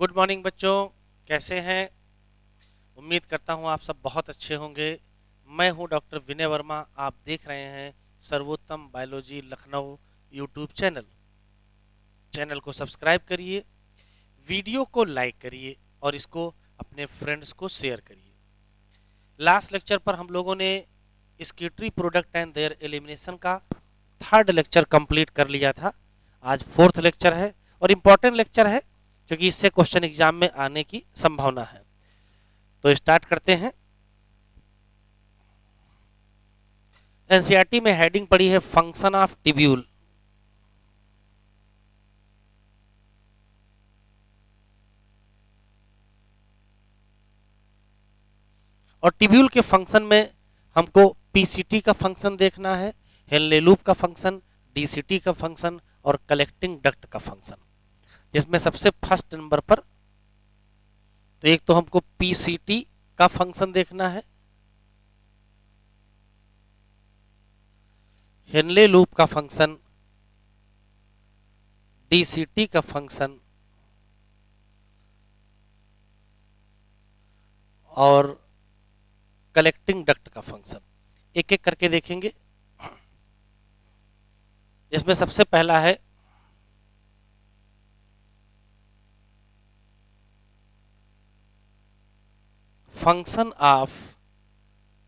Good morning बच्चों, कैसे हैं? उम्मीद करता हूं आप सब बहुत अच्छे होंगे। मैं हूं डॉक्टर विनय वर्मा। आप देख रहे हैं सर्वोत्तम बायोलॉजी लखनऊ यूट्यूब चैनल को सब्सक्राइब करिए, वीडियो को लाइक करिए और इसको अपने फ्रेंड्स को शेयर करिए। लास्ट लेक्चर पर हम लोगों ने स्केटरी प्रोडक्ट एंड देयर एलिमिनेशन का थर्ड लेक्चर कंप्लीट कर लिया था। आज फोर्थ लेक्चर है और इम्पोर्टेंट लेक्चर है क्योंकि इससे क्वेश्चन एग्जाम में आने की संभावना है। तो स्टार्ट करते हैं। एनसीईआरटी में हेडिंग पड़ी है फंक्शन ऑफ टिब्यूल। और टिब्यूल के फंक्शन में हमको पीसीटी का फंक्शन देखना है, हेनले लूप का फंक्शन, डीसीटी का फंक्शन और कलेक्टिंग डक्ट का फंक्शन। जिसमें सबसे फर्स्ट नंबर पर तो एक तो हमको पीसीटी का फंक्शन देखना है, हेनले लूप का फंक्शन, डीसीटी का फंक्शन और कलेक्टिंग डक्ट का फंक्शन। एक एक करके देखेंगे। इसमें सबसे पहला है फंक्शन ऑफ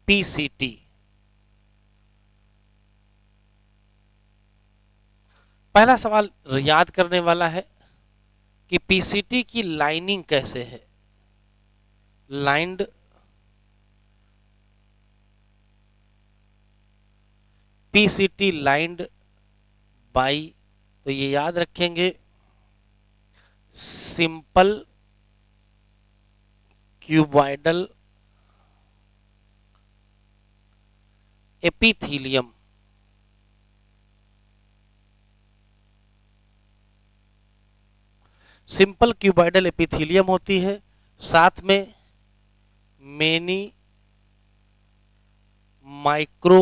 पीसीटी। पहला सवाल याद करने वाला है कि पीसीटी की लाइनिंग कैसे है। लाइंड पीसीटी लाइंड बाई, तो ये याद रखेंगे, simple cuboidal epithelium. Simple cuboidal epithelium होती है, साथ में मेनी माइक्रो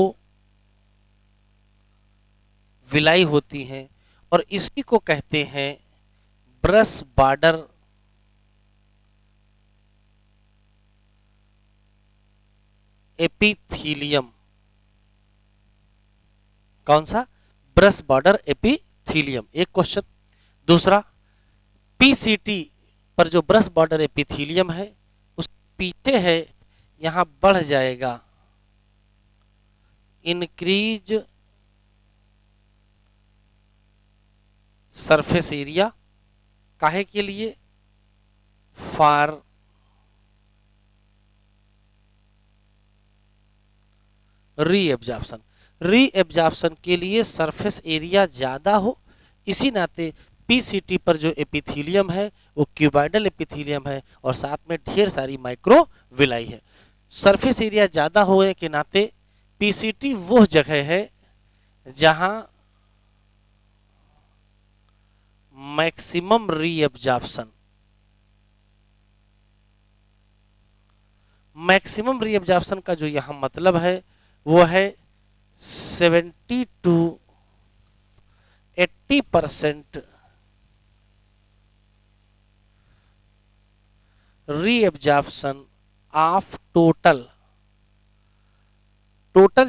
विलाई होती हैं और इसी को कहते हैं ब्रश बॉर्डर एपिथीलियम। कौन सा? Brush border epithelium. एक क्वेश्चन। दूसरा, पीसीटी पर जो ब्रश बॉर्डर एपिथीलियम है उस पीछे है, यहां बढ़ जाएगा इंक्रीज सरफेस एरिया। काहे के लिए? For reabsorption. रीएब्जॉर्प्शन के लिए सरफेस एरिया ज्यादा हो, इसी नाते पीसीटी पर जो एपिथीलियम है वो क्यूबॉइडल एपिथीलियम है और साथ में ढेर सारी माइक्रोविलाई है। सरफेस एरिया ज्यादा होने के नाते पीसीटी वो जगह है जहां मैक्सिमम रीएब्जॉर्प्शन मैक्सिमम रीएब्जॉर्प्शन का जो यहां मतलब है वो है 70 to 80% रीएब्जॉर्प्शन ऑफ टोटल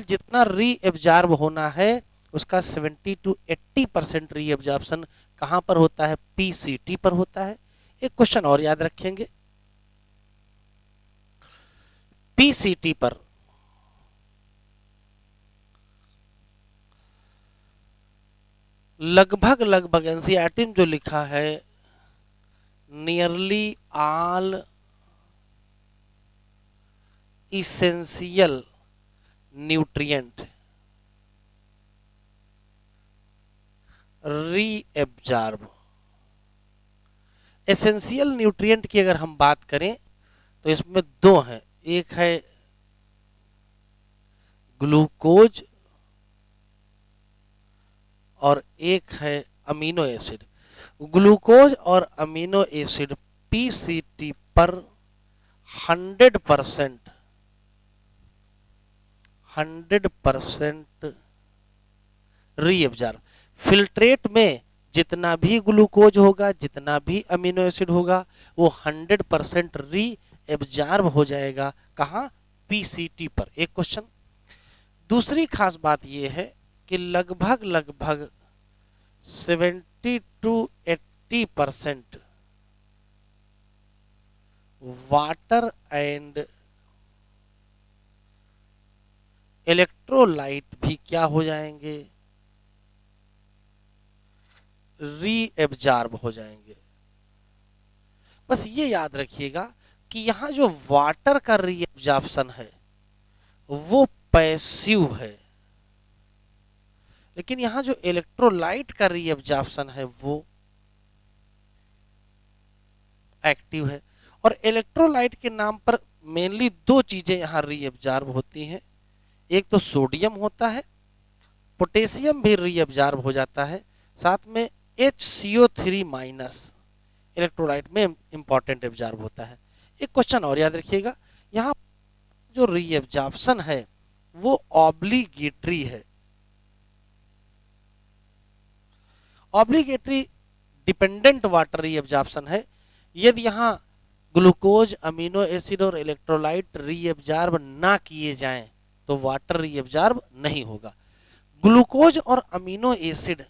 जितना रीएब्जॉर्ब होना है उसका 70 to 80% रीएब्जॉर्प्शन कहां पर होता है? पीसीटी पर होता है। एक क्वेश्चन और याद रखेंगे, पीसीटी पर लगभग एनसीईआरटी में जो लिखा है nearly all essential nutrient reabsorb. Essential nutrient की अगर हम बात करें तो इसमें दो हैं, एक है ग्लूकोज और एक है अमीनो एसिड। ग्लूकोज और अमीनो एसिड पीसीटी पर 100% रीएब्जॉर्ब। फिल्ट्रेट में जितना भी ग्लूकोज होगा, जितना भी अमीनो एसिड होगा, वो 100% री एब्जॉर्ब हो जाएगा। कहाँ? पीसीटी पर। एक क्वेश्चन। दूसरी खास बात यह है कि लगभग लगभग 70 to 80% वाटर एंड इलेक्ट्रोलाइट भी क्या हो जाएंगे? री एब्जॉर्ब हो जाएंगे। बस ये याद रखिएगा कि यहां जो वाटर का री एब्जॉर्प्शन है वो पैसिव है, लेकिन यहां जो इलेक्ट्रोलाइट का री एब्जॉर्प्शन है वो एक्टिव है। और इलेक्ट्रोलाइट के नाम पर मेनली दो चीजें यहां री एब्जॉर्ब होती हैं। एक तो सोडियम होता है, पोटेशियम भी री एब्जॉर्ब हो जाता है, साथ में HCO3 माइनस इलेक्ट्रोलाइट में इंपॉर्टेंट एब्जॉर्ब होता है। एक क्वेश्चन और याद रखिएगा, यहाँ जो री एब्जॉर्प्शन है वो ऑब्लिगेटरी है। ऑब्लिगेटरी डिपेंडेंट वाटर री एब्जॉर्प्शन है। यदि यहाँ ग्लूकोज, अमीनो एसिड और इलेक्ट्रोलाइट री एब्जॉर्ब ना किए जाएं तो वाटर री एब्जॉर्ब नहीं होगा। ग्लूकोज और अमीनो एसिड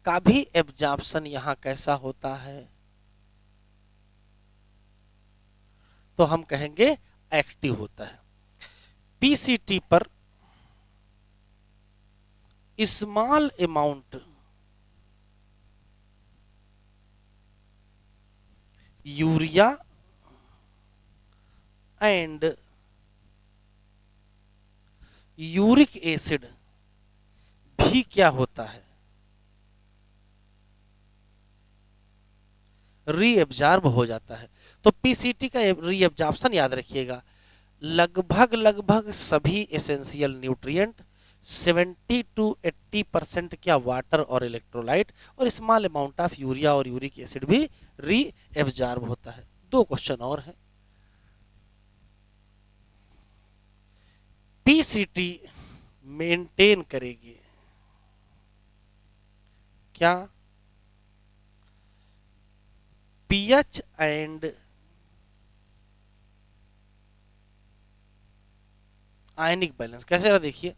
का भी एब्जॉर्प्शन यहां कैसा होता है? तो हम कहेंगे एक्टिव होता है। पीसीटी पर small amount urea and uric acid भी क्या होता है? री एब्जॉर्ब हो जाता है। तो पीसीटी का री एब्जॉर्प्शन याद रखिएगा, लगभग लगभग सभी एसेंशियल न्यूट्रिएंट, 70 to 80% क्या वाटर और इलेक्ट्रोलाइट, और स्मॉल अमाउंट ऑफ यूरिया और यूरिक एसिड भी री एब्जॉर्ब होता है। दो क्वेश्चन और हैं। पीसीटी मेंटेन करेगी क्या? PH and ionic balance. कैसे रहा देखिए,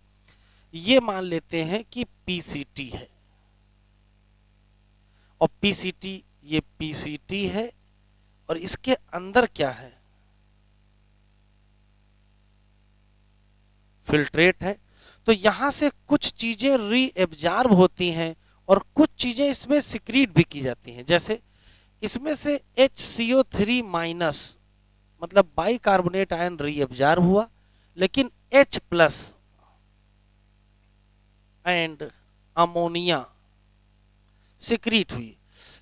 ये मान लेते हैं कि पीसीटी है और पीसीटी, ये पीसीटी है और इसके अंदर क्या है? फिल्ट्रेट है। तो यहां से कुछ चीजें री एब्जॉर्ब होती हैं और कुछ चीजें इसमें सिक्रीट भी की जाती हैं। जैसे इसमें से HCO3 माइनस मतलब बाइकार्बोनेट आयन री एब्जॉर्ब हुआ, लेकिन H plus and ammonia secrete हुई।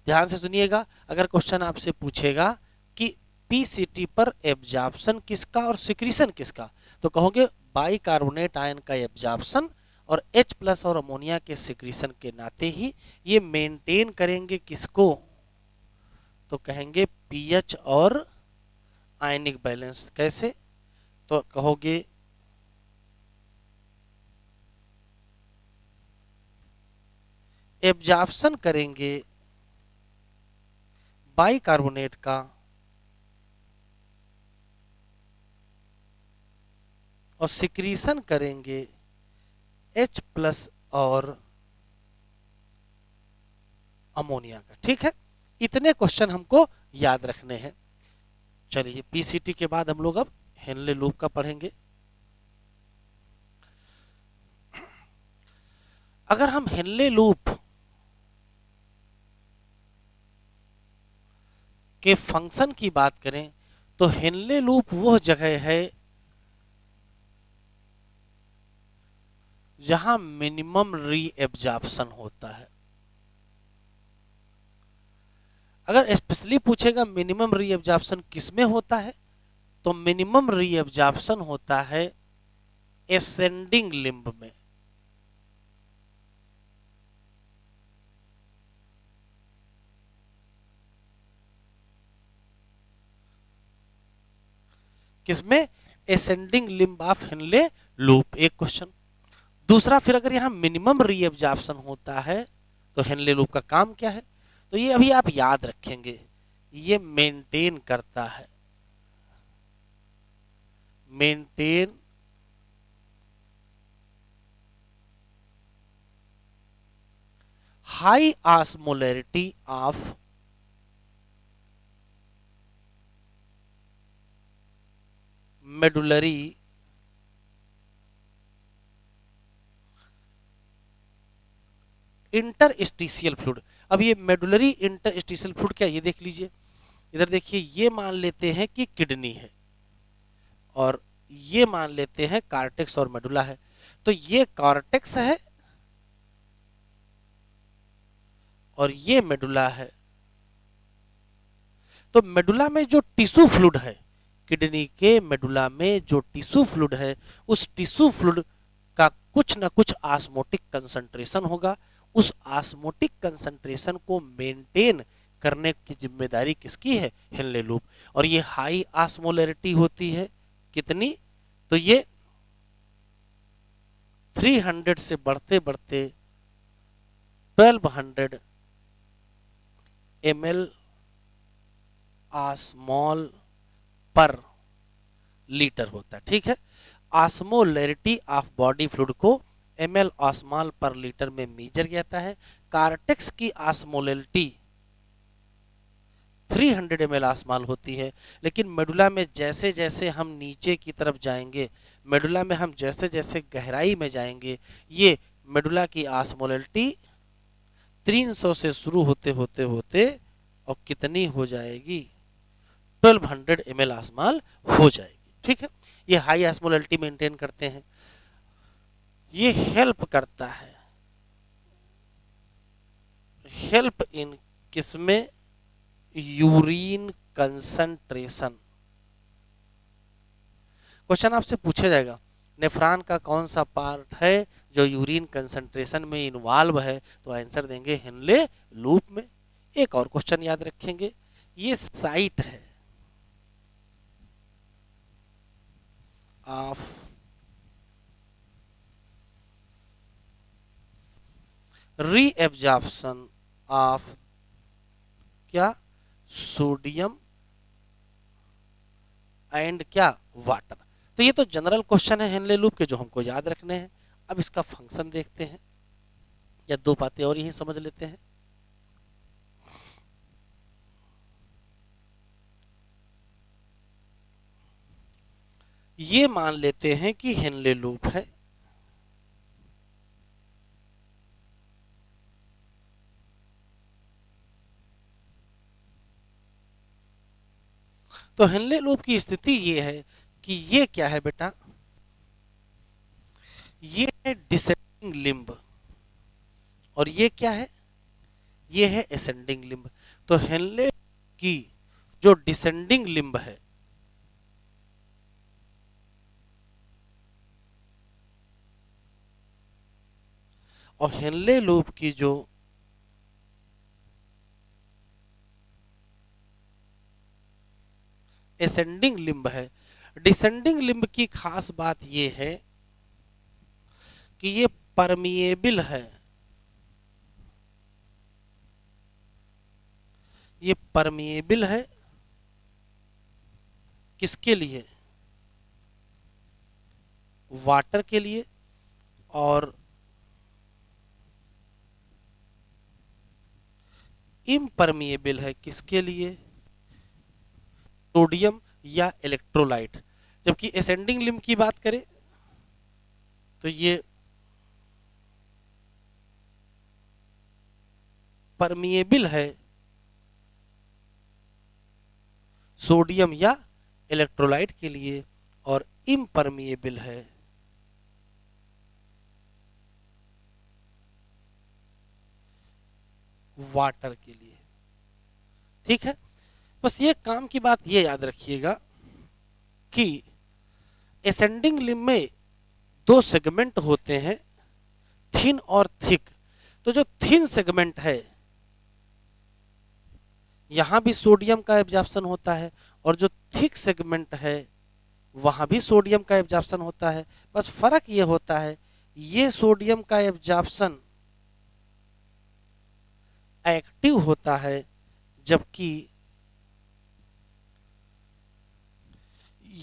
ध्यान से सुनिएगा, अगर क्वेश्चन आपसे पूछेगा कि पीसीटी पर एब्जॉर्प्शन किसका और सिक्रीशन किसका, तो कहोगे बाइकार्बोनेट आयन का एब्जॉर्प्शन और H प्लस और अमोनिया के सिक्रीशन के नाते ही ये मेंटेन करेंगे किसको? तो कहेंगे पीएच और आयनिक बैलेंस। कैसे? तो कहोगे एब्जॉर्प्शन करेंगे बाइकार्बोनेट का और सिक्रीशन करेंगे H प्लस और अमोनिया का। ठीक है, इतने क्वेश्चन हमको याद रखने हैं। चलिए, पीसीटी के बाद हम लोग अब हेनले लूप का पढ़ेंगे। अगर हम हेनले लूप के फंक्शन की बात करें तो हेनले लूप वह जगह है जहां मिनिमम री एब्जॉर्प्शन होता है। अगर स्पेशली पूछेगा मिनिमम री एब्जॉर्प्शन किसमें होता है, तो मिनिमम री एब्जॉर्प्शन होता है एसेंडिंग लिम्ब में। किसमें? Ascending limb of Henle loop. एक क्वेश्चन। दूसरा, फिर अगर यहाँ मिनिमम रीएब्जॉर्प्शन होता है तो हेनले लूप का काम क्या है, तो ये अभी आप याद रखेंगे, ये मेंटेन करता है, maintain high osmolarity of medullary interstitial fluid. अब ये मेडुलरी इंटरस्टिशियल फ्लूइड क्या, ये देख लीजिए, इधर देखिए, ये मान लेते हैं कि किडनी है और ये मान लेते हैं कार्टेक्स और मेडुला है। तो ये कार्टेक्स है और ये मेडुला है। तो मेडुला में जो टिश्यू फ्लूइड है, किडनी के मेडुला में जो टिश्यू फ्लूइड है, उस टिश्यू फ्लूइड का कुछ ना कुछ ऑस्मोटिक कंसंट्रेशन होगा। उस ऑस्मोटिक कंसंट्रेशन को मेंटेन करने की जिम्मेदारी किसकी है, हेनले लूप। और ये हाई ऑस्मोलैरिटी होती है कितनी, तो ये 300 से बढ़ते बढ़ते 1200 ml ऑस्मोल पर लीटर होता है। ठीक है, ऑस्मोलैरिटी ऑफ बॉडी फ्लूइड को ml ऑस्मॉल पर लीटर में मेजर जाता है। कार्टेक्स की ऑस्मोलैरिटी 300 ml ऑस्मॉल होती है, लेकिन मेडुला में जैसे जैसे हम नीचे की तरफ जाएंगे, मेडुला में हम जैसे जैसे गहराई में जाएंगे, ये मेडुला की ऑस्मोलैरिटी 300 से शुरू होते होते होते और कितनी हो जाएगी, 1200 ml ऑस्मॉल हो जाएगी। ठीक है, ये हाई ऑस्मोलैरिटी मेंटेन करते हैं। ये हेल्प करता है, हेल्प इन किसमें, यूरिन कंसंट्रेशन। क्वेश्चन आपसे पूछा जाएगा, नेफ्रॉन का कौन सा पार्ट है जो यूरिन कंसंट्रेशन में इन्वॉल्व है, तो आंसर देंगे हेनले लूप में। एक और क्वेश्चन याद रखेंगे, ये साइट है ऑफ रीएब्जॉर्प्शन ऑफ क्या, सोडियम एंड क्या, वाटर। तो ये तो जनरल क्वेश्चन है हेनले लूप के जो हमको याद रखने हैं। अब इसका फंक्शन देखते हैं, या दो बातें और यही समझ लेते हैं। ये मान लेते हैं कि हेनले लूप है, तो हेनले लूप की स्थिति ये है कि ये क्या है बेटा, ये है डिसेंडिंग लिम्ब और ये क्या है, ये है असेंडिंग लिम्ब। तो हेनले की जो डिसेंडिंग लिम्ब है, और हेनले लूप की जो असेंडिंग लिम्ब है, डिसेंडिंग लिम्ब की खास बात यह है कि ये परमिएबल है। ये परमिएबल है किसके लिए, वाटर के लिए, और इम्परमिएबल है किसके लिए, सोडियम या इलेक्ट्रोलाइट। जबकि असेंडिंग लिम्ब की बात करें तो ये परमिएबल है सोडियम या इलेक्ट्रोलाइट के लिए और इम्परमिएबल है वाटर के लिए। ठीक है, बस ये काम की बात ये याद रखिएगा कि असेंडिंग लिम्ब में दो सेगमेंट होते हैं, थिन और थिक। तो जो थिन सेगमेंट है, यहां भी सोडियम का एब्जॉर्प्शन होता है, और जो थिक सेगमेंट है वहां भी सोडियम का एब्जॉर्प्शन होता है। बस फर्क ये होता है ये सोडियम का एब्जॉर्प्शन एक्टिव होता है, जबकि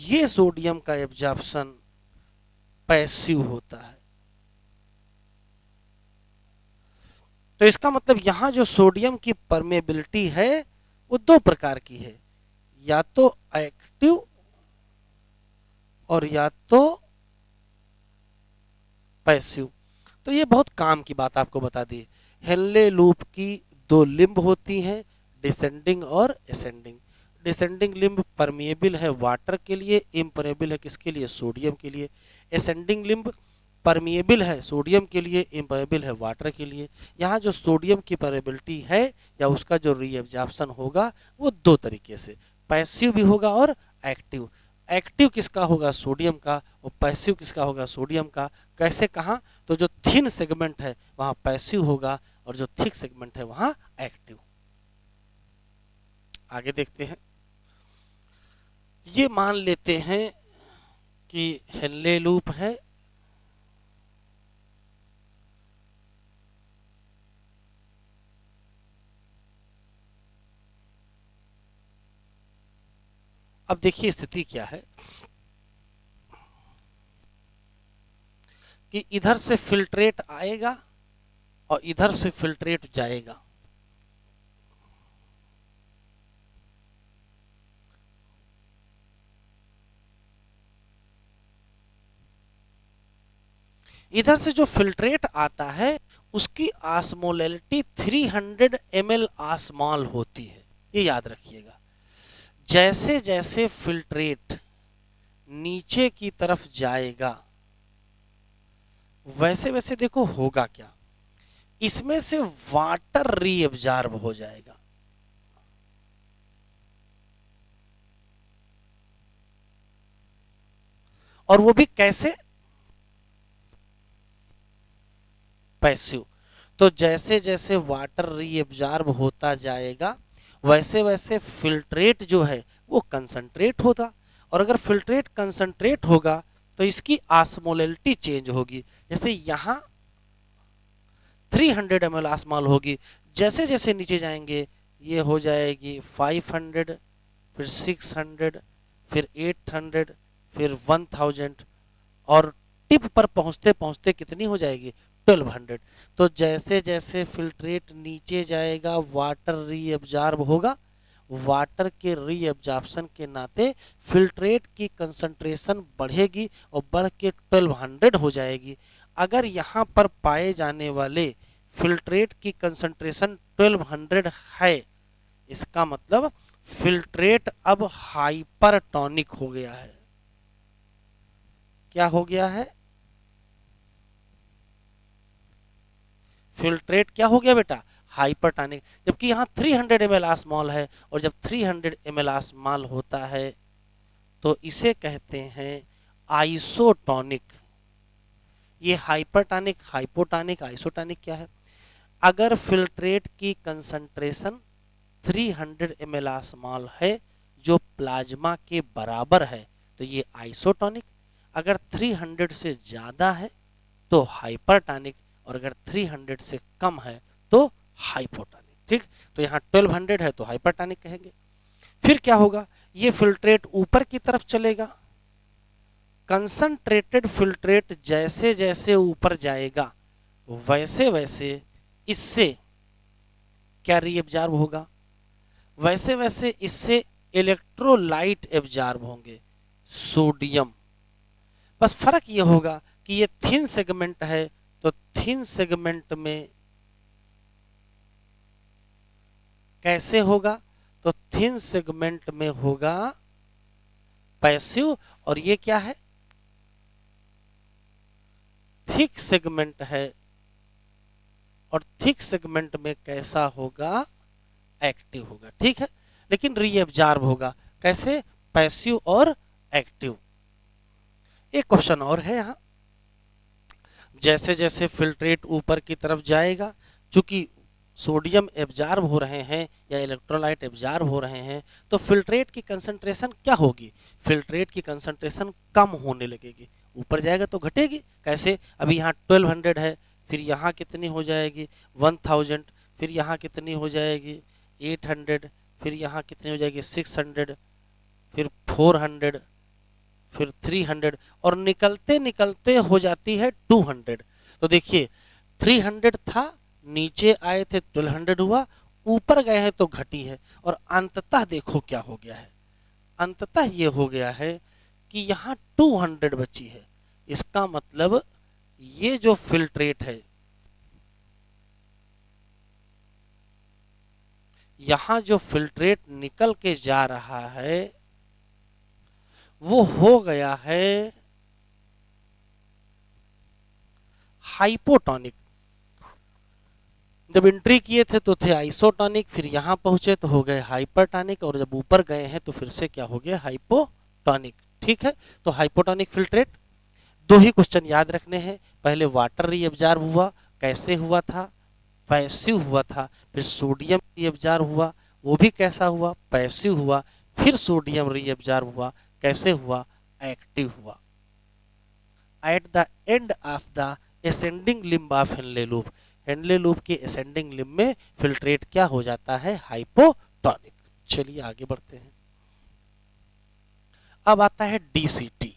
ये सोडियम का एब्जॉर्प्शन पैसिव होता है। तो इसका मतलब यहां जो सोडियम की परमेबिलिटी है वो दो प्रकार की है, या तो एक्टिव और या तो पैसिव। तो ये बहुत काम की बात आपको बता दी। हेनले लूप की दो लिंब होती हैं, डिसेंडिंग और असेंडिंग। डिसेंडिंग लिंब परमिएबल है वाटर के लिए, इम्परमेबल है किसके लिए, सोडियम के लिए। असेंडिंग लिंब परमिएबल है सोडियम के लिए, इम्परमेबल है वाटर के लिए। यहाँ जो सोडियम की परमेबिलिटी है या उसका जो रीएब्जॉर्प्शन होगा वो दो तरीके से, पैसिव भी होगा और एक्टिव। एक्टिव किसका होगा, सोडियम का, और पैसिव किसका होगा, सोडियम का। कैसे, कहाँ, तो जो थिन सेगमेंट है वहाँ पैसिव होगा और जो थिक सेगमेंट है वहाँ एक्टिव। आगे देखते हैं। ये मान लेते हैं कि हेनले लूप है, अब देखिए स्थिति क्या है कि इधर से फिल्ट्रेट आएगा और इधर से फिल्ट्रेट जाएगा। इधर से जो फिल्ट्रेट आता है उसकी ऑस्मोलैलिटी 300 ml ऑस्मॉल होती है, ये याद रखिएगा। जैसे जैसे फिल्ट्रेट नीचे की तरफ जाएगा वैसे वैसे देखो होगा क्या, इसमें से वाटर रीअब्जॉर्ब हो जाएगा। और वो भी कैसे, पैसिव। तो जैसे जैसे वाटर रीअब्जॉर्ब होता जाएगा वैसे वैसे फिल्ट्रेट जो है वो कंसंट्रेट होगा, और अगर फिल्ट्रेट कंसंट्रेट होगा तो इसकी ऑस्मोलैलिटी चेंज होगी। जैसे यहाँ 300 ml ऑस्मॉल होगी, जैसे जैसे नीचे जाएंगे ये हो जाएगी 500, फिर 600, फिर 800, फिर 1000, और टिप पर पहुंचते पहुंचते कितनी हो जाएगी, 1200। तो जैसे जैसे फिल्ट्रेट नीचे जाएगा वाटर रीअब्जॉर्ब होगा, वाटर के रीअब्जॉर्प्शन के नाते फिल्ट्रेट की कंसंट्रेशन बढ़ेगी और बढ़ के 1200 हो जाएगी। अगर यहाँ पर पाए जाने वाले फिल्ट्रेट की कंसंट्रेशन 1200 है, इसका मतलब फिल्ट्रेट अब हाइपरटोनिक हो गया है। क्या हो गया है, फिल्ट्रेट क्या हो गया बेटा, हाइपरटोनिक। जबकि यहाँ 300 ml ऑस्मॉल है, और जब 300 ml ऑस्मॉल होता है तो इसे कहते हैं आइसोटोनिक। ये हाइपरटोनिक, हाइपोटोनिक, आइसोटोनिक क्या है, अगर फिल्ट्रेट की कंसंट्रेशन 300 ml ऑस्मॉल है जो प्लाज्मा के बराबर है तो ये आइसोटोनिक, अगर 300 से ज़्यादा है तो हाइपरटोनिक, और अगर 300 से कम है तो हाइपोटोनिक। ठीक, तो यहाँ 1200 है तो हाइपरटोनिक कहेंगे। फिर क्या होगा, ये फिल्ट्रेट ऊपर की तरफ चलेगा, कंसंट्रेटेड फिल्ट्रेट जैसे जैसे ऊपर जाएगा वैसे वैसे इससे क्या रीअब्जॉर्ब होगा, वैसे वैसे इससे इलेक्ट्रोलाइट एब्जॉर्ब होंगे, सोडियम। बस फर्क ये होगा कि ये थिन सेगमेंट है तो थिन सेगमेंट में कैसे होगा, तो थिन सेगमेंट में होगा पैसिव, और ये क्या है, थिक सेगमेंट है, और थिक सेगमेंट में कैसा होगा, एक्टिव होगा। ठीक है, लेकिन रीअब्जॉर्ब होगा कैसे, पैसिव और एक्टिव। एक क्वेश्चन और है यहाँ, जैसे जैसे फिल्ट्रेट ऊपर की तरफ जाएगा, चूंकि सोडियम एब्जॉर्ब हो रहे हैं या इलेक्ट्रोलाइट एब्जॉर्ब हो रहे हैं, तो फिल्ट्रेट की कंसंट्रेशन क्या होगी, फिल्ट्रेट की कंसंट्रेशन कम होने लगेगी, ऊपर जाएगा तो घटेगी। कैसे? अभी यहाँ 1200 है, फिर यहाँ कितनी हो जाएगी 1000, फिर यहाँ कितनी हो जाएगी 800, फिर यहाँ कितनी हो जाएगी 600, फिर 400, फिर 300, और निकलते निकलते हो जाती है 200। तो देखिए 300 था, नीचे आए थे 1200 हुआ, ऊपर गए हैं तो घटी है, और अंततः देखो क्या हो गया है। अंततः ये हो गया है कि यहाँ 200 बची है। इसका मतलब ये जो फिल्ट्रेट है, यहाँ जो फिल्ट्रेट निकल के जा रहा है वो हो गया है हाइपोटोनिक। जब एंट्री किए थे तो थे आइसोटोनिक, फिर यहां पहुंचे तो हो गए हाइपरटोनिक, और जब ऊपर गए हैं तो फिर से क्या हो गया हाइपोटोनिक। ठीक है, तो हाइपोटोनिक फिल्ट्रेट। दो ही क्वेश्चन याद रखने हैं। पहले वाटर रीअब्जॉर्ब हुआ, कैसे हुआ था? पैसिव हुआ था। फिर सोडियम रीअब्जॉर्ब हुआ, वो भी कैसा हुआ? पैसिव हुआ। फिर सोडियम रीअब्जॉर्ब हुआ, कैसे हुआ? एक्टिव हुआ। At the end of the ascending limb of Henle loop, Henle loop के असेंडिंग लिम्ब में फिल्ट्रेट क्या हो जाता है? हाइपोटोनिक। चलिए आगे बढ़ते हैं। अब आता है डीसीटी।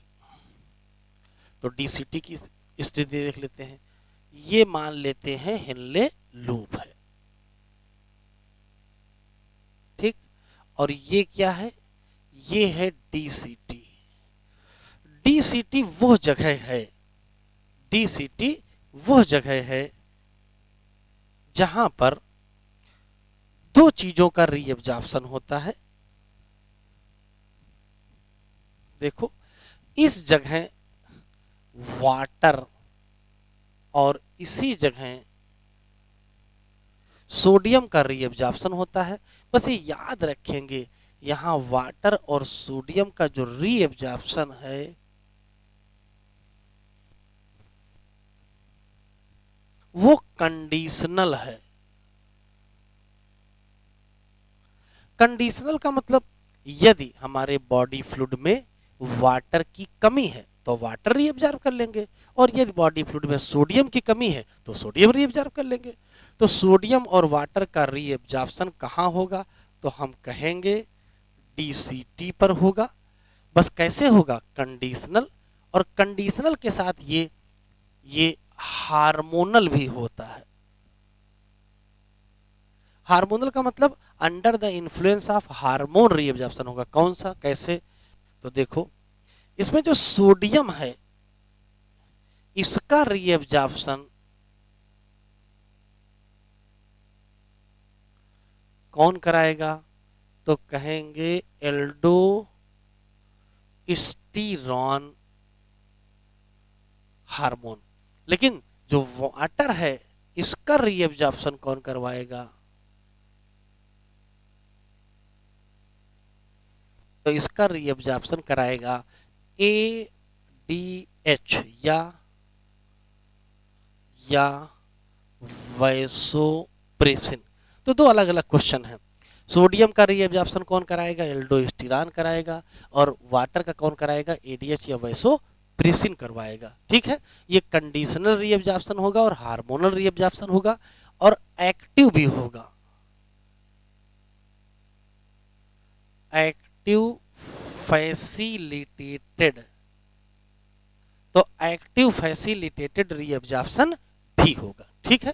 तो डीसीटी की स्थिति देख लेते हैं। ये मान लेते हैं हेनले लूप है, ठीक, और ये क्या है? ये है डीसीटी। डीसीटी वो जगह है, डीसीटी वो जगह है जहां पर दो चीजों का रीअब्जॉर्प्शन होता है। देखो इस जगह वाटर और इसी जगह सोडियम का रीअब्जॉर्प्शन होता है। बस ये याद रखेंगे, यहां वाटर और सोडियम का जो रीअब्जॉर्प्शन है वो कंडीशनल है। कंडीशनल का मतलब यदि हमारे बॉडी फ्लूइड में वाटर की कमी है तो वाटर रीअब्जॉर्ब कर लेंगे, और यदि बॉडी फ्लूइड में सोडियम की कमी है तो सोडियम रीअब्जॉर्ब कर लेंगे। तो सोडियम और वाटर का रीअब्जॉर्प्शन कहाँ होगा? तो हम कहेंगे डीसीटी पर होगा। बस कैसे होगा? कंडीशनल, और कंडीशनल के साथ ये हार्मोनल भी होता है। हार्मोनल का मतलब under the influence of hormone reabsorption होगा। कौन सा, कैसे? तो देखो इसमें जो सोडियम है इसका रीअब्जॉर्प्शन कौन कराएगा? तो कहेंगे एल्डोस्टीरॉन हार्मोन। लेकिन जो वाटर है इसका रीअब्जॉर्प्शन कौन करवाएगा? तो इसका रीअब्जॉर्प्शन कराएगा एडीएच या वैसोप्रेसिन। तो दो अलग अलग क्वेश्चन हैं। सोडियम का रीअब्जॉर्प्शन कौन कराएगा? एल्डोस्टीरान कराएगा, और वाटर का कौन कराएगा? एडीएच या वैसोप्रेसिन करवाएगा। ठीक है, ये कंडीशनल रीअब्जॉर्प्शन होगा और हार्मोनल रीअब्जॉर्प्शन होगा, और एक्टिव भी होगा। एक्टिव फैसिलिटेटेड, तो एक्टिव फैसिलिटेटेड रीअब्जॉर्प्शन भी होगा। ठीक है,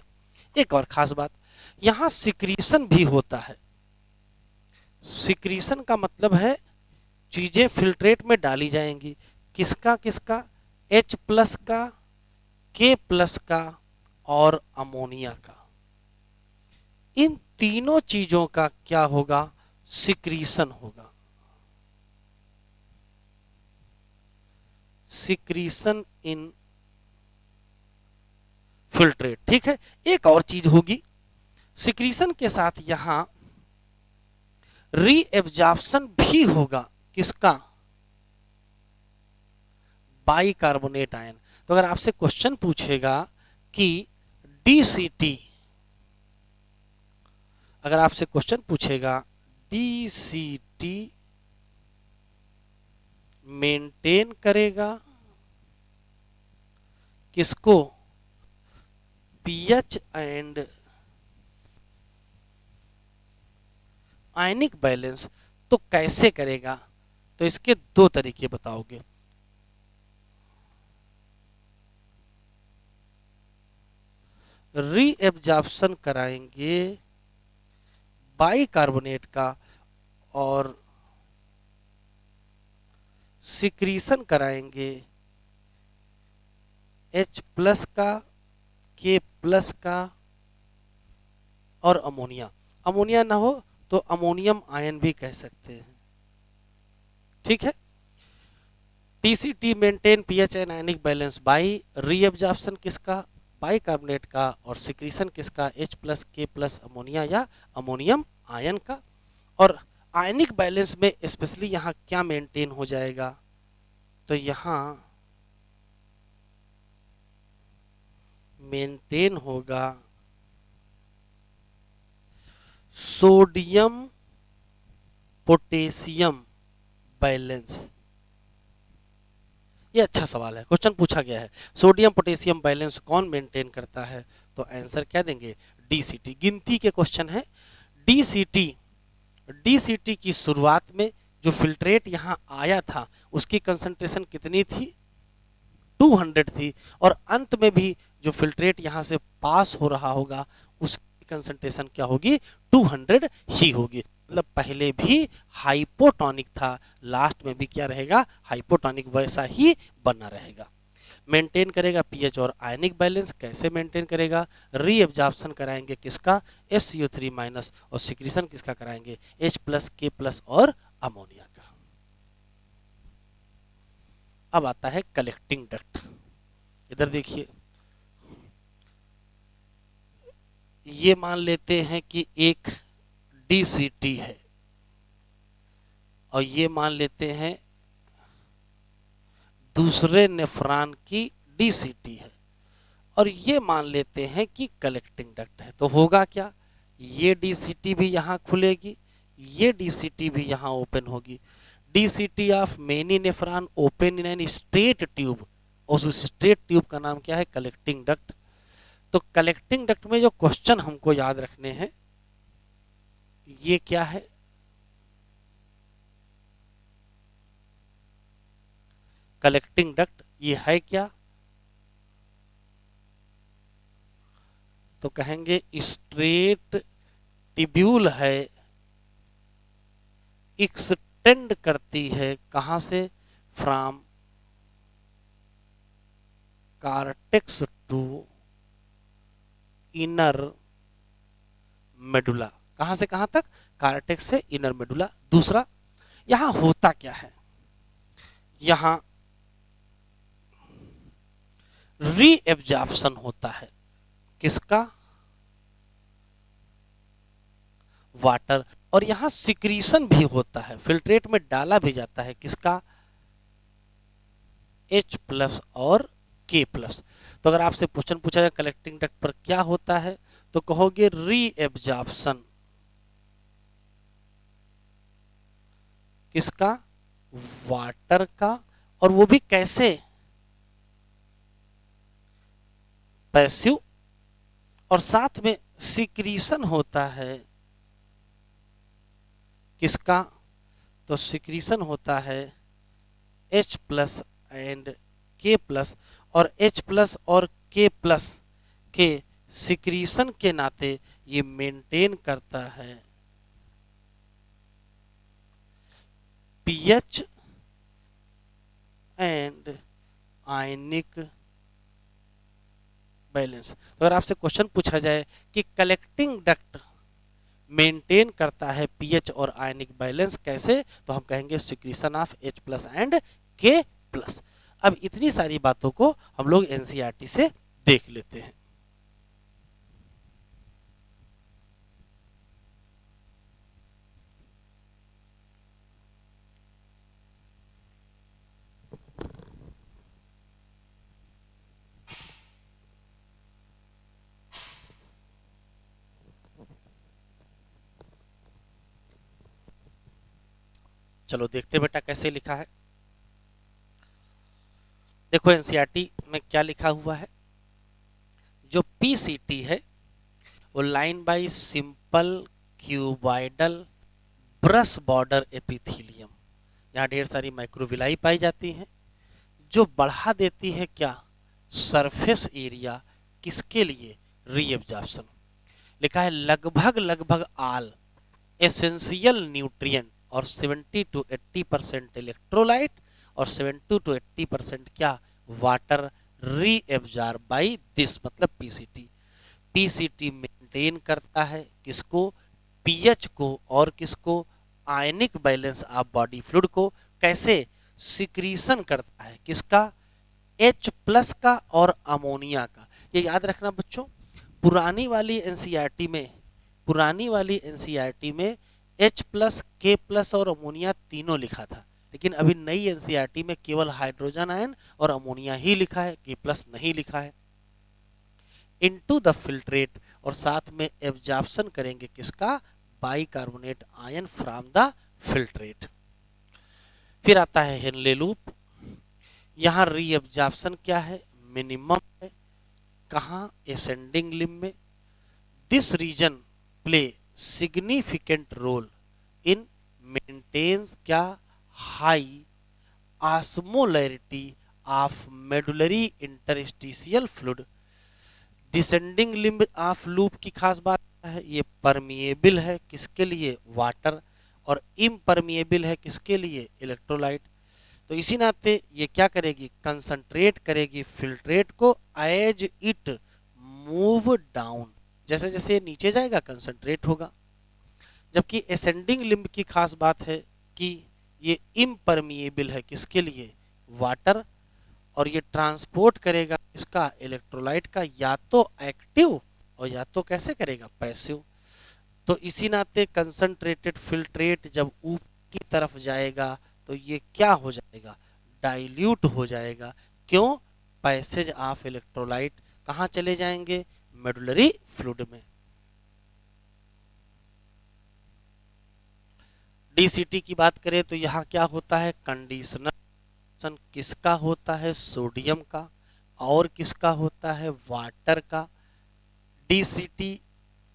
एक और खास बात, यहां सिक्रीशन भी होता है। सिक्रीशन का मतलब है चीजें फिल्ट्रेट में डाली जाएंगी। किसका किसका? H प्लस का, K प्लस का, और अमोनिया का। इन तीनों चीजों का क्या होगा? सिक्रीशन होगा। सिक्रीशन इन फिल्ट्रेट। ठीक है, एक और चीज होगी, सिक्रीशन के साथ यहां रीएब्जॉर्प्शन भी होगा। किसका? Bicarbonate ion. तो अगर आपसे क्वेश्चन पूछेगा कि डीसीटी, अगर आपसे क्वेश्चन पूछेगा डीसीटी मेंटेन करेगा किसको, पीएच एंड आयनिक बैलेंस, तो कैसे करेगा? तो इसके दो तरीके बताओगे। रीएब्जॉर्प्शन कराएंगे बाइकार्बोनेट का और सिक्रीशन कराएंगे H+ का, K+ का और अमोनिया। अमोनिया ना हो तो अमोनियम आयन भी कह सकते हैं। ठीक है। TCT maintain pH and ionic balance by reabsorption किसका, बाइकार्बोनेट का, और सिक्रीशन किसका, H+K+ अमोनिया या अमोनियम आयन का। और आयनिक बैलेंस में स्पेशली यहाँ क्या मेंटेन हो जाएगा, तो यहाँ मेंटेन होगा सोडियम पोटेशियम बैलेंस। ये अच्छा सवाल है, क्वेश्चन पूछा गया है, सोडियम पोटेशियम बैलेंस कौन मेंटेन करता है? तो आंसर क्या देंगे, डीसीटी। गिनती के क्वेश्चन है। डीसीटी, डीसीटी की शुरुआत में जो फिल्ट्रेट यहाँ आया था उसकी कंसंट्रेशन कितनी थी, 200 थी, और अंत में भी जो फिल्ट्रेट यहाँ से पास हो रहा होगा उसकी कंसंट्रेशन क्या होगी, 200 ही होगी। मतलब पहले भी हाइपोटोनिक था, लास्ट में भी क्या रहेगा, हाइपोटोनिक, वैसा ही बना रहेगा। मेंटेन करेगा पीएच और आयनिक बैलेंस, कैसे मेंटेन करेगा, रीएब्जॉर्प्शन कराएंगे किसका, SCO3- और सिक्रीशन किसका कराएंगे, H+K+ और अमोनिया का। अब आता है कलेक्टिंग डक्ट। इधर देखिए, ये मान लेते हैं कि एक डीसीटी है और ये मान लेते हैं दूसरे नेफ्रॉन की डीसीटी है, और ये मान लेते हैं कि कलेक्टिंग डक्ट है। तो होगा क्या, ये डीसीटी भी यहाँ खुलेगी, ये डीसीटी भी यहाँ ओपन होगी। DCT of many nephron open in an straight tube, और उस स्ट्रेट ट्यूब का नाम क्या है, कलेक्टिंग डक्ट। तो कलेक्टिंग डक्ट में जो क्वेश्चन हमको याद रखने हैं, ये क्या है, कलेक्टिंग डक्ट ये है क्या, तो कहेंगे स्ट्रेट ट्यूब्यूल है, एक्सटेंड करती है कहां से, from cortex to inner medulla. कहां से कहां तक, कार्टेक्स से इनर मेडुला। दूसरा, यहां होता क्या है, यहां रीएब्जॉर्प्शन होता है किसका, वाटर, और यहां सिक्रीशन भी होता है, फिल्ट्रेट में डाला भी जाता है किसका, H+ और K+। तो अगर आपसे क्वेश्चन पूछा जाए कलेक्टिंग डक्ट पर क्या होता है, तो कहोगे रीएब्जॉर्प्शन किसका, वाटर का, और वो भी कैसे, पैसिव, और साथ में सिक्रीशन होता है किसका, तो सिक्रीशन होता है H+ एंड K+, और H+ और K+ के सिक्रीशन के नाते ये मेंटेन करता है पीएच एंड आयनिक बैलेंस। तो अगर आपसे क्वेश्चन पूछा जाए कि कलेक्टिंग डक्ट मेंटेन करता है पीएच और आयनिक बैलेंस कैसे, तो हम कहेंगे secretion of H+ and K+। अब इतनी सारी बातों को हम लोग एनसीईआरटी से देख लेते हैं। चलो देखते बेटा कैसे लिखा है। देखो एनसीईआरटी में क्या लिखा हुआ है, जो पीसीटी है वो line by simple cuboidal brush border epithelium, यहाँ ढेर सारी माइक्रोविलाई पाई जाती हैं, जो बढ़ा देती है क्या, सरफेस एरिया, किसके लिए, री एब्जॉर्प्शन। लिखा है लगभग लगभग आल एसेंशियल न्यूट्रिएंट और 70 to 80% इलेक्ट्रोलाइट और 70 to 80% क्या, वाटर, री एब्जॉर्ब बाई दिस, मतलब पीसीटी। पीसीटी मेंटेन करता है किसको, पीएच को, और किसको, ionic balance of body fluid को। कैसे, सिक्रीशन करता है किसका, H प्लस का और अमोनिया का। ये याद रखना बच्चों, पुरानी वाली एनसीईआरटी में, पुरानी वाली एनसीईआरटी में H प्लस, K प्लस और अमोनिया तीनों लिखा था, लेकिन अभी नई एनसीईआरटी में केवल हाइड्रोजन आयन और अमोनिया ही लिखा है, K प्लस नहीं लिखा है। इनटू द फिल्ट्रेट, और साथ में एब्जॉर्प्शन करेंगे किसका, bicarbonate ion from the filtrate. फिर आता है हेनले लूप, यहाँ री एब्जॉर्प्शन क्या है, मिनिमम है, कहाँ, एसेंडिंग लिम्ब में। This region play significant role in maintenance क्या, high osmolarity of medullary interstitial fluid. Descending limb of loop की खास बात है, ये परमिएबल है किसके लिए, वाटर, और इम्परमिएबल है किसके लिए, इलेक्ट्रोलाइट। तो इसी नाते ये क्या करेगी, कंसंट्रेट करेगी फिल्ट्रेट को एज इट मूव डाउन, जैसे जैसे नीचे जाएगा कंसंट्रेट होगा। जबकि एसेंडिंग लिम्ब की खास बात है कि ये इम्परमिएबल है किसके लिए, वाटर, और ये ट्रांसपोर्ट करेगा इसका, इलेक्ट्रोलाइट का, या तो एक्टिव और या तो कैसे करेगा, पैसिव। तो इसी नाते कंसंट्रेटेड फिल्ट्रेट जब ऊपर की तरफ जाएगा तो ये क्या हो जाएगा, डाइल्यूट हो जाएगा। क्यों, पैसेज ऑफ इलेक्ट्रोलाइट कहाँ चले जाएंगे, मेडुलरी फ्लूइड में। डीसीटी की बात करें तो यहाँ क्या होता है, कंडीशनर किसका होता है, सोडियम का, और किसका होता है, वाटर का। डीसीटी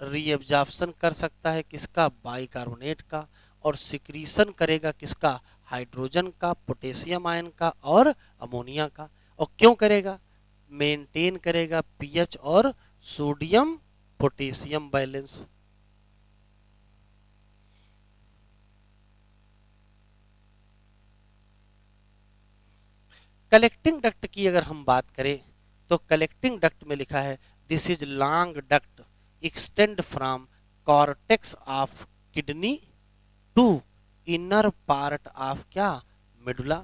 रीएब्जॉर्प्शन कर सकता है किसका, बाइकार्बोनेट का, और सिक्रीशन करेगा किसका, हाइड्रोजन का, पोटेशियम आयन का और अमोनिया का। और क्यों करेगा, मेंटेन करेगा पीएच और sodium potassium balance. Collecting duct की अगर हम बात करें तो कलेक्टिंग डक्ट में लिखा है, this is long duct extend from cortex of kidney to inner part of क्या, मेडुला।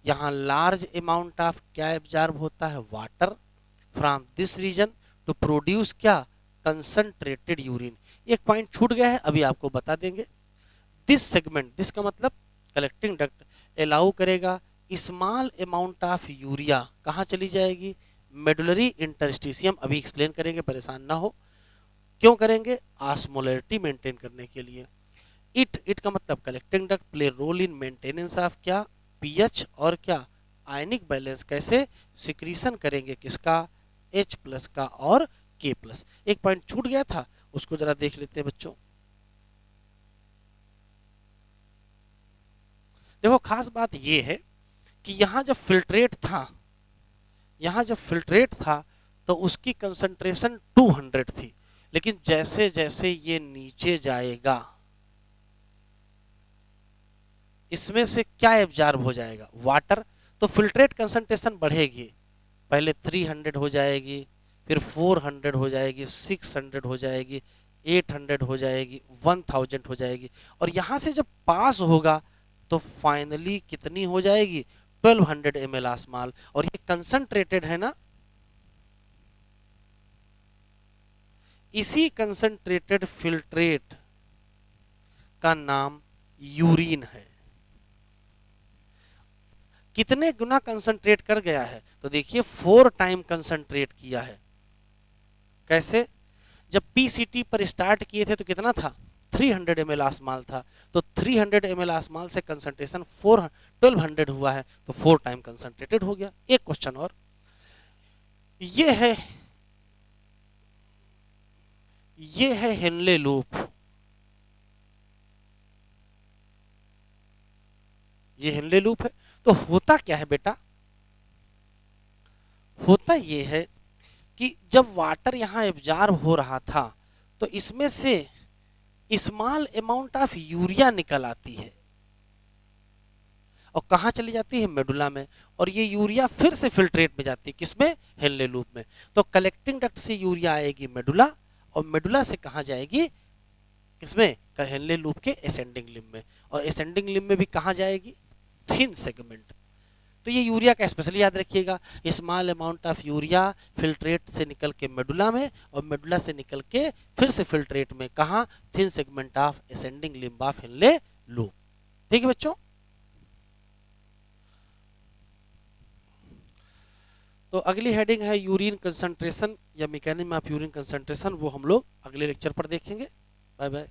यहाँ लार्ज अमाउंट ऑफ क्या एब्जॉर्ब होता है, water, from this region to produce क्या, कंसंट्रेटेड यूरिन। एक पॉइंट छूट गया है, अभी आपको बता देंगे। दिस सेगमेंट, दिस का मतलब कलेक्टिंग डक्ट अलाउ करेगा स्मॉल अमाउंट ऑफ यूरिया कहाँ चली जाएगी, मेडुलरी इंटरस्टिशियम। अभी एक्सप्लेन करेंगे, परेशान ना हो। क्यों करेंगे, ऑस्मोलैरिटी मेंटेन करने के लिए। इट का मतलब collecting duct play role in maintenance of क्या, पीएच और क्या, आयनिक बैलेंस। कैसे, सिक्रीशन करेंगे किसका, H प्लस का और K प्लस। एक पॉइंट छूट गया था, उसको जरा देख लेते हैं बच्चों। देखो खास बात ये है कि यहाँ जब फिल्ट्रेट था, यहाँ जब फिल्ट्रेट था तो उसकी कंसंट्रेशन 200 थी, लेकिन जैसे जैसे ये नीचे जाएगा इसमें से क्या एब्जॉर्ब हो जाएगा, वाटर। तो फिल्ट्रेट कंसंट्रेशन बढ़ेगी, पहले 300 हो जाएगी, फिर 400 हो जाएगी, 600 हो जाएगी, 800 हो जाएगी, 1000 हो जाएगी, और यहाँ से जब पास होगा तो फाइनली कितनी हो जाएगी, 1200 ml ऑस्मॉल। और ये कंसंट्रेटेड है ना, इसी कंसंट्रेटेड फिल्ट्रेट का नाम यूरिन है। कितने गुना कंसंट्रेट कर गया है, तो देखिए 4 टाइम कंसंट्रेट किया है। कैसे, जब पीसीटी पर स्टार्ट किए थे तो कितना था, 300 ml आसमाल था, तो 300 ml आसमाल से कंसंट्रेशन 1200 हुआ है, तो 4 टाइम कंसंट्रेटेड हो गया। एक क्वेश्चन और, ये है हेनले लूप, ये हेनले लूप है। तो होता क्या है बेटा, होता ये है कि जब वाटर यहाँ एब्जॉर्ब हो रहा था तो इसमें से स्मॉल अमाउंट ऑफ यूरिया निकल आती है और कहाँ चली जाती है, मेडुला में, और ये यूरिया फिर से फिल्ट्रेट में जाती है, किसमें, हेनले लूप में। तो कलेक्टिंग डक्ट से यूरिया आएगी मेडुला, और मेडुला से कहाँ जाएगी, किसमें, हेनले लूप के एसेंडिंग लिम्ब में, और एसेंडिंग लिम्ब में भी कहाँ जाएगी, थिन सेगमेंट। तो ये यूरिया का स्पेशली याद रखिएगा, small amount of urea filtrate से निकल के मेडुला में, और मेडुला से निकल के फिर से फिल्ट्रेट में, कहाँ, thin segment of ascending limb of Henle loop. ठीक है बच्चों। तो अगली हेडिंग है यूरिन कंसंट्रेशन या मैकेनिज्म ऑफ यूरिन कंसंट्रेशन, वो हम लोग अगले लेक्चर पर देखेंगे। Bye bye.